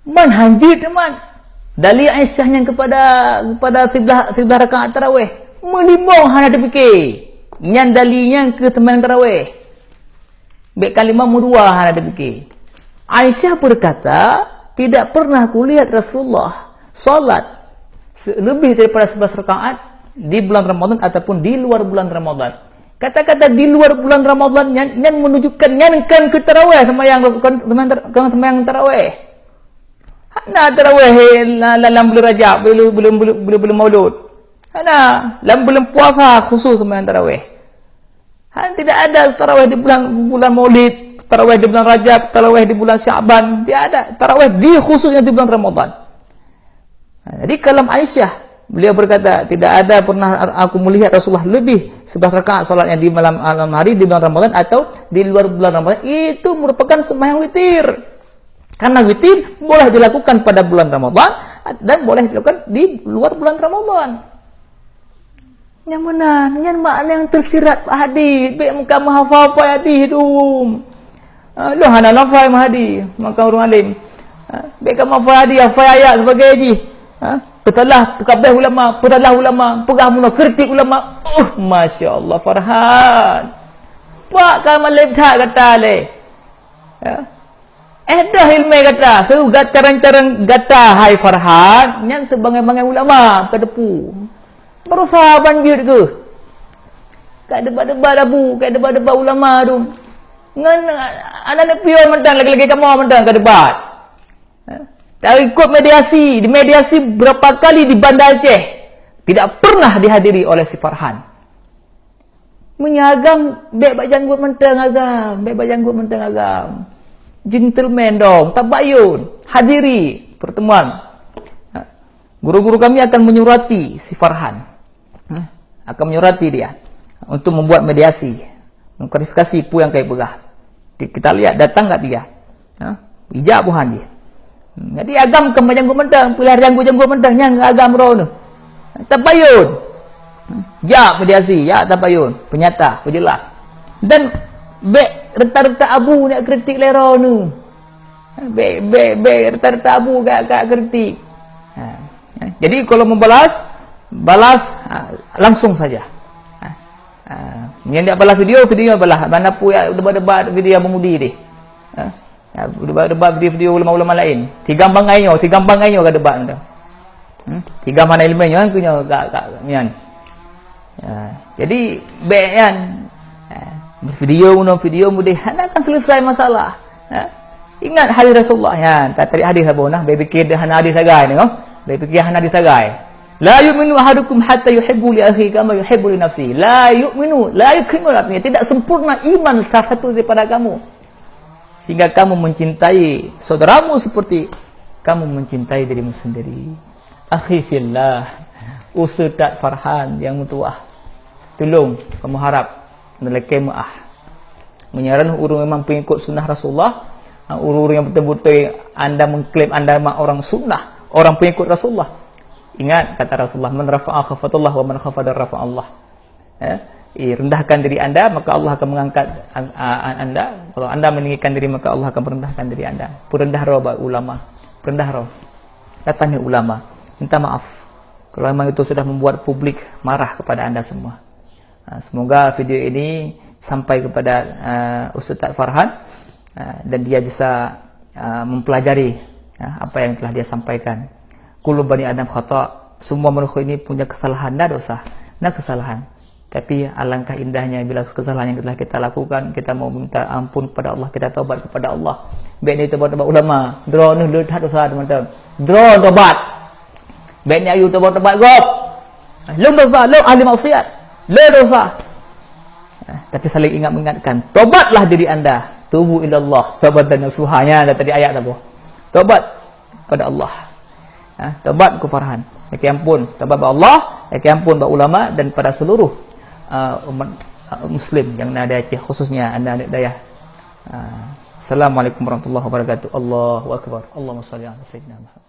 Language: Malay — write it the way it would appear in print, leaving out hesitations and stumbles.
Man hanjit teman. Dalil Aisyahnya kepada 13 rakaat tarawih. Melimbang hana ada fikir. Yang dalilnya ke sembahyang tarawih. Baik kalimah mudua hana ada fikir. Aisyah berkata, tidak pernah kulihat Rasulullah solat lebih daripada 11 rakaat di bulan Ramadan ataupun di luar bulan Ramadan. Kata-kata di luar bulan Ramadan yang menunjukkan yang kan ke tarawih sembahyang tarawih. Hana tarawih dalam bulan Rajab belum Maulud. Hana dalam bulan puasa khusus sembahyang tarawih. Tidak ada tarawih di bulan Maulid, tarawih di bulan Rajab, tarawih di bulan Syaban. Tidak ada tarawih di khususnya di bulan Ramadan. Jadi kalam Aisyah, beliau berkata, tidak ada pernah aku melihat Rasulullah lebih 11 rakaat salatnya di malam hari di bulan Ramadan atau di luar bulan Ramadan. Itu merupakan sembahyang witir. Karena witir boleh dilakukan pada bulan Ramadan dan boleh dilakukan di luar bulan Ramadan. Yang mana? Yang makna yang tersirat hadis. Baik kamu hafal hadis dum. Lu hana hafal hadis, maka orang alim. Baik kamu hafal hadis, hafal ayat sebagai haji. Petalah kabeh ulama, petalah ulama, pegah muna kritik ulama. Masya Allah Farhan. Pak kamu leptak kata le. Dah ilmu kata, seru carang-carang kata hai Farhan, yang sebangai-bangai ulama ke depu. Baru sah banjir ke? Kat debat-debat abu, kat debat-debat ulama tu. Ngan anak-anak pion mentang lagi-lagi kamu mentang ke debat. Ikut mediasi, di mediasi berapa kali di Banda Aceh, tidak pernah dihadiri oleh si Farhan. Menyagam, bek janggut mentang agam, bek janggut mentang agam. Gentleman dong, tabayun, hadiri pertemuan. Guru-guru kami akan menyurati si Farhan, akan menyurati dia untuk membuat mediasi, mengklarifikasi pu yang kayak begah. Kita lihat datang tak dia, ijab buhan dia. Jadi agam kembali janggut mentang, pilih janggut mentang yang agam roh tu. Tabayun. Ya mediasi, ya tabayun, penyata, penjelas. Dan bek reta-reta abu nak kritik lero nu. Bek reta-reta abu gak kritik. Jadi kalau membalas, balas langsung saja. Yang tak balas video balas. Mana pun ya debat-debat video yang mengundi dia. Debat video ulama-ulama lain. Tiga bangainya ke debat tu. Tiga mana ilmunya kan punya mian. Jadi baik kan video mudah akan selesai masalah. Ingat hadis Rasulullah kan. Tadi hadis apa nah? Baik fikir dah hadis sagai tengok. Baik fikir hadis sagai. La yu'minu ahadukum hatta yuhibbu li akhihi kama yuhibbu li nafsihi. La yu'minu, la yukmilu, artinya tidak sempurna iman salah satu daripada kamu sehingga kamu mencintai saudaramu seperti kamu mencintai dirimu sendiri. Akhi fillah, Ustaz Farhan yang mutuah, tolong kamu harap menelakkan menyarankan urung memang pengikut sunnah Rasulullah, urung yang betul-betul anda mengklaim anda memang orang sunnah, orang pengikut Rasulullah. Ingat kata Rasulullah, man rafa'a khafatullah wa man khafada rafa'allah. Rendahkan diri anda, maka Allah akan mengangkat anda. Kalau anda meninggikan diri, maka Allah akan merendahkan diri anda. Perendah roh ulama, perendah roh. Datangi ulama, minta maaf kalau memang itu sudah membuat publik marah kepada anda semua. Semoga video ini sampai kepada Ustaz Farhan dan dia bisa mempelajari apa yang telah dia sampaikan. Kullu bani Adam khata', semua manusia ini punya kesalahan dan dosa, nah kesalahan. Tapi alangkah indahnya bila kesalahan yang telah kita lakukan, kita mau minta ampun kepada Allah, kita taubat kepada Allah. Baik ni taubat ulama, draw ni lehat dosa teman-teman. Draw taubat. Baik ni ayu taubat gop. Lum dosa, lum ahli maksiat, le dosa. Tapi saling mengingatkan, taubatlah diri anda. Tubu ilallah, taubatan nasuhanya tadi ayat apa? Taubat kepada Allah. Taubat ke Farhan. Ya ampun, taubat kepada Allah, ya ampun kepada ulama dan pada seluruh umat muslim yang ada Aceh, khususnya anak-anak dayah. Assalamualaikum warahmatullahi wabarakatuh. Allahu akbar. Allahumma shalli ala sayyidina Muhammad.